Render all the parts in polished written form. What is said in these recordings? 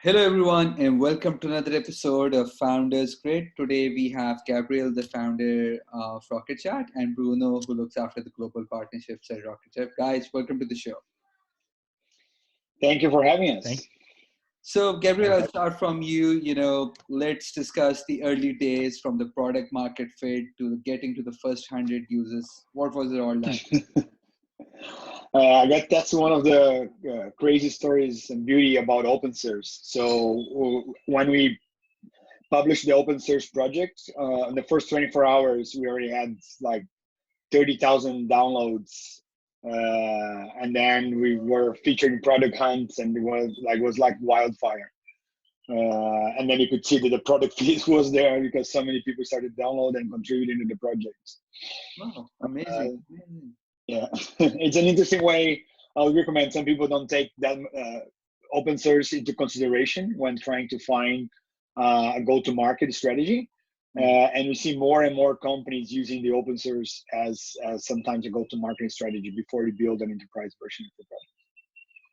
Hello, everyone, and welcome to another episode of Founders Grid. Today, we have Gabriel, the founder of Rocket Chat, and Bruno, who looks after the global partnerships at Rocket Chat. Guys, welcome to the show. Thank you for having us. So, Gabriel, I'll start from you. Let's discuss the early days from the product market fit to getting to the first 100 users. What was it all like? I guess that's one of the crazy stories and beauty about open source. When we published the open source project, in the first 24 hours, we already had like 30,000 downloads. And then we were featuring product hunts, and it was like wildfire. And then you could see that the product fit was there because so many people started downloading and contributing to the project. Wow, Uh, amazing. Yeah, it's an interesting way. I would recommend some people don't take that open source into consideration when trying to find a go-to-market strategy. Mm. And we see more and more companies using the open source as sometimes a go-to-market strategy before you build an enterprise version of the product.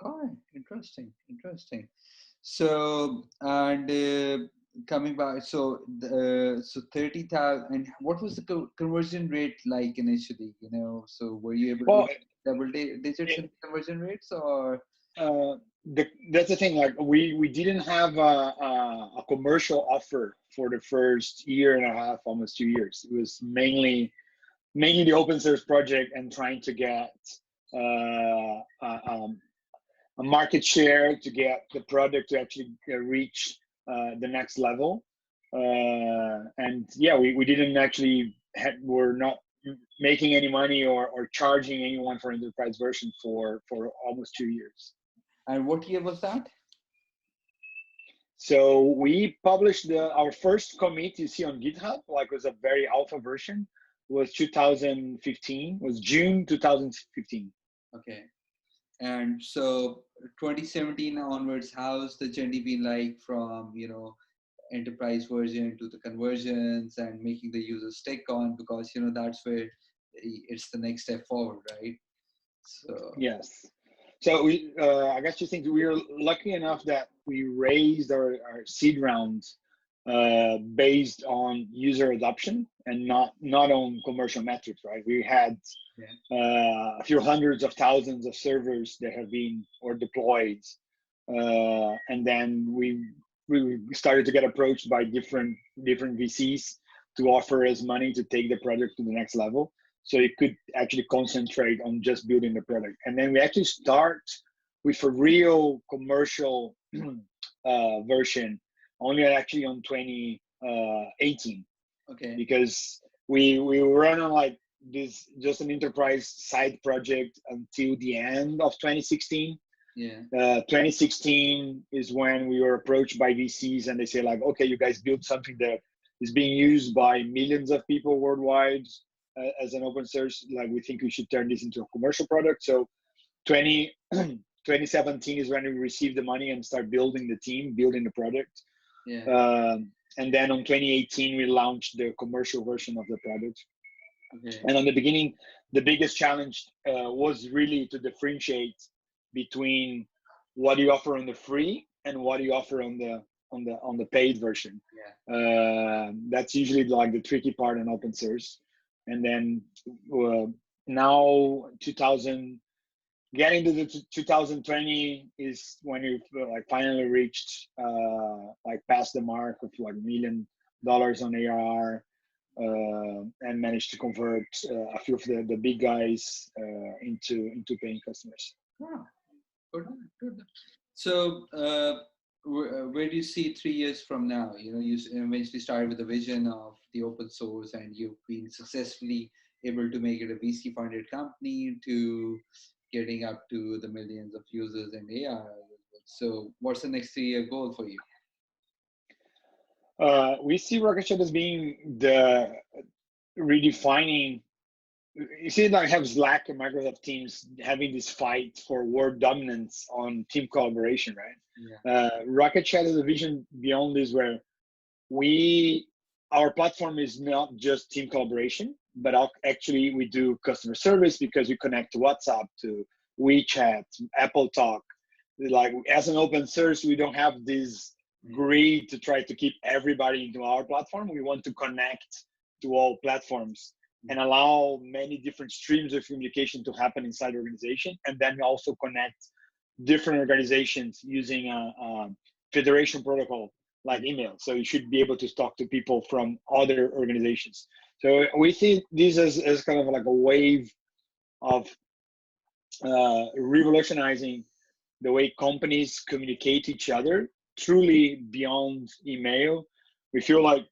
Oh, interesting. So, and coming back, so 30,000, and what was the conversion rate like initially? So were you able to Well, hit digits in conversion rates, or? uh, that's the thing. Like we didn't have a commercial offer for the first year and a half, almost 2 years. It was mainly the open source project and trying to get uh, a, um, a market share to get the product to actually reach the next level. And yeah, we didn't actually we're not making any money or charging anyone for enterprise version for almost 2 years. And what year was that? So we published our first commit you see on GitHub, like was a very alpha version, was 2015, was June 2015. Okay. And so 2017 onwards, how's the journey been like from, enterprise version to the conversions and making the user stick on, because, that's where it's the next step forward, right? So, Yes. So I guess you think we were lucky enough that we raised our seed round based on user adoption and not on commercial metrics, right? We had yeah. a few hundreds of thousands of servers that have been or deployed, and then we started to get approached by different VCs to offer us money to take the project to the next level. So you could actually concentrate on just building the product, and then we actually start with a real commercial version only actually on 2018 Okay. because we run on like this just an enterprise side project until the end of 2016. Yeah. 2016 is when we were approached by VCs and they say like, okay, you guys built something that is being used by millions of people worldwide as an open source. Like we think we should turn this into a commercial product. So 20, 2017 is when we received the money and start building the team, building the product. Yeah. And then on 2018, we launched the commercial version of the product. Okay. And on the beginning, the biggest challenge was really to differentiate between what you offer on the free and what you offer on the paid version. Yeah. That's usually like the tricky part in open source. And then now 2000 getting to the 2020 is when we've like finally reached like past the mark of like $1 million on ARR, and managed to convert a few of the big guys into paying customers. Wow. Good. Good. So, where do you see 3 years from now? You eventually started with a vision of the open source, and you've been successfully able to make it a VC-funded company to getting up to the millions of users and AR. So, what's the next 3-year goal for you? We see Rocket as being the redefining. You see, like have Slack and Microsoft Teams having this fight for world dominance on team collaboration, right? Yeah. Rocket Chat has a vision beyond this, where our platform is not just team collaboration, but actually we do customer service because we connect to WhatsApp, to WeChat, Apple Talk. like as an open source, we don't have this greed to try to keep everybody into our platform. We want to connect to all platforms and allow many different streams of communication to happen inside the organization, and then also connect different organizations using a federation protocol like email. So you should be able to talk to people from other organizations. So we see this as kind of like a wave of revolutionizing the way companies communicate each other, truly beyond email. We feel like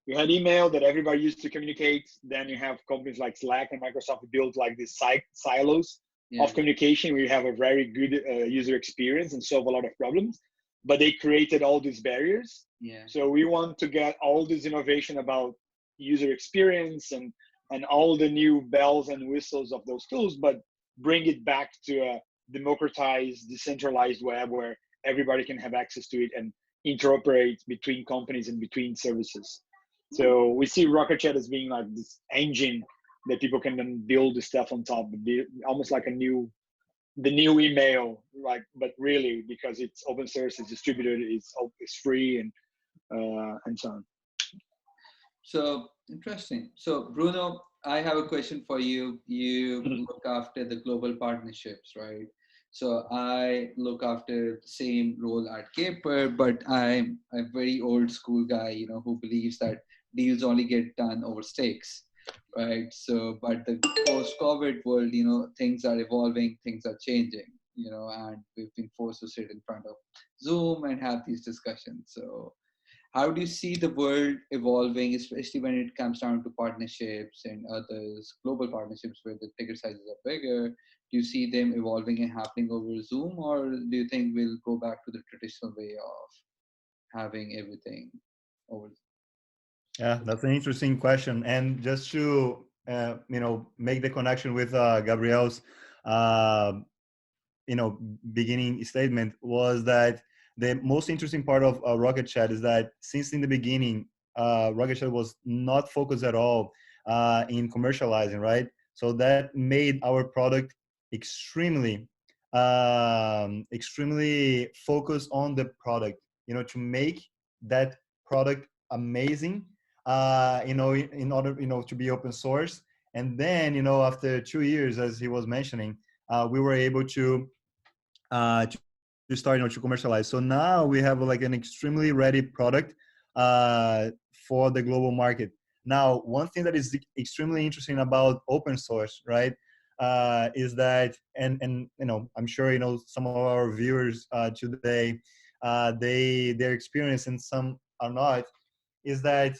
we had email that everybody used to communicate. Then you have companies like Slack and Microsoft built like these silos of communication. We have a very good user experience and solve a lot of problems, but they created all these barriers. So we want to get all this innovation about user experience and all the new bells and whistles of those tools, but bring it back to a democratized, decentralized web where everybody can have access to it and interoperate between companies and between services. So we see Rocket Chat as being like this engine that people can then build the stuff on top, almost like the new email, like, but really because it's open source, it's distributed, it's free, and so on. So interesting. So Bruno, I have a question for you. You look after the global partnerships, right? So I look after the same role at Caper, but I'm a very old school guy, who believes that deals only get done over stakes, right? So, but the post-COVID world, things are evolving, things are changing, and we've been forced to sit in front of Zoom and have these discussions. So how do you see the world evolving, especially when it comes down to partnerships and others, global partnerships where the ticket sizes are bigger? Do you see them evolving and happening over Zoom, or do you think we'll go back to the traditional way of having everything over? Yeah, that's an interesting question. And just to make the connection with Gabriel's beginning statement, was that the most interesting part of Rocket Chat is that since in the beginning, Rocket Chat was not focused at all in commercializing, right? So that made our product extremely focused on the product, to make that product amazing, in order, to be open source. And then, after 2 years, as he was mentioning, we were able to start, to commercialize. So now we have like an extremely ready product for the global market. Now, one thing that is extremely interesting about open source, right, is that, and I'm sure some of our viewers today, their experience, and some are not, is that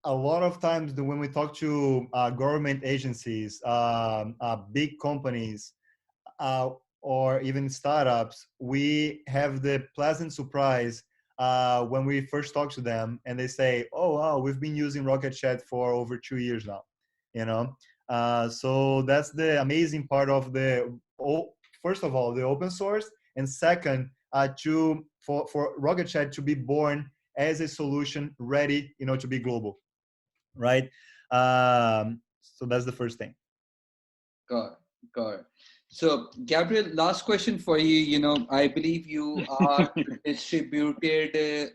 a lot of times when we talk to government agencies, big companies, or even startups, we have the pleasant surprise when we first talk to them and they say, oh, wow, we've been using Rocket Chat for over 2 years now, so that's the amazing part of first of all, the open source, and second, for Rocket Chat to be born as a solution ready, to be global, right? So that's the first thing. Got it. So, Gabriel, last question for you. I believe you are distributed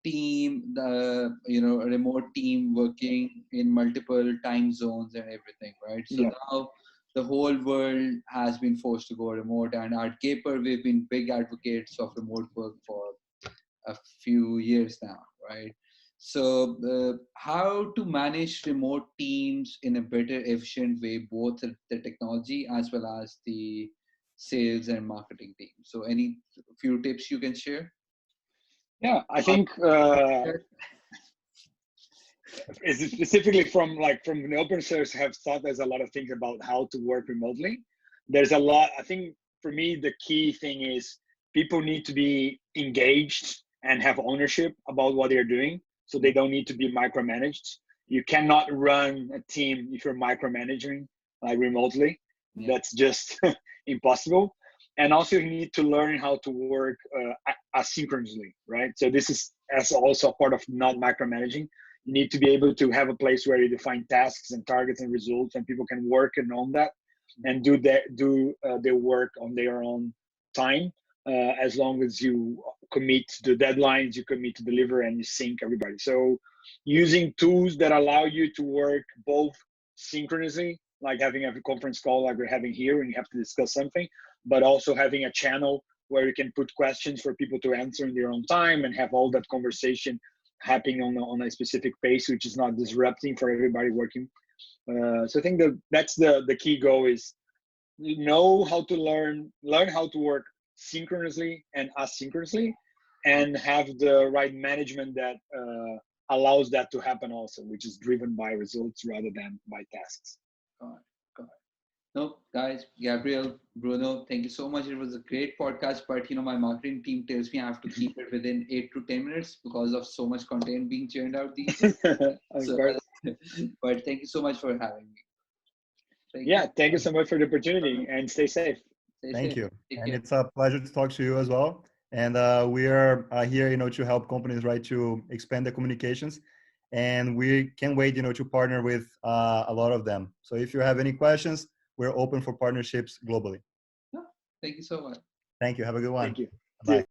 team, a remote team working in multiple time zones and everything, right? So now the whole world has been forced to go remote, and at Caper, we've been big advocates of remote work for a few years now, right? So how to manage remote teams in a better, efficient way, both the technology as well as the sales and marketing team. So any few tips you can share? Yeah, I think specifically from the open source, have thought there's a lot of things about how to work remotely. There's a lot. I think for me, the key thing is people need to be engaged and have ownership about what they're doing. So they don't need to be micromanaged. You cannot run a team if you're micromanaging remotely. Yeah. That's just impossible. And also you need to learn how to work asynchronously, right? So this is as also part of not micromanaging. You need to be able to have a place where you define tasks and targets and results, and people can work and own that and do their work on their own time. as long as you commit to the deadlines, you commit to deliver, and you sync everybody. So using tools that allow you to work both synchronously, like having a conference call like we're having here and you have to discuss something, but also having a channel where you can put questions for people to answer in their own time and have all that conversation happening on a specific pace, which is not disrupting for everybody working. So I think that's the key goal is know how to learn how to work synchronously and asynchronously, and have the right management that allows that to happen also, which is driven by results rather than by tasks. God, God. No, guys, Gabriel, Bruno, thank you so much. It was a great podcast, but my marketing team tells me I have to keep it within 8 to 10 minutes because of so much content being churned out these days. Of So, course. but thank you so much for having me. Thank you so much for the opportunity, and stay safe. Stay Thank safe. you. Take And care. it's a pleasure to talk to you as well. And we are here, to help companies, right, to expand the communications. And we can't wait, to partner with a lot of them. So if you have any questions, we're open for partnerships globally. No, thank you so much. Thank you. Have a good one. Thank you. Bye.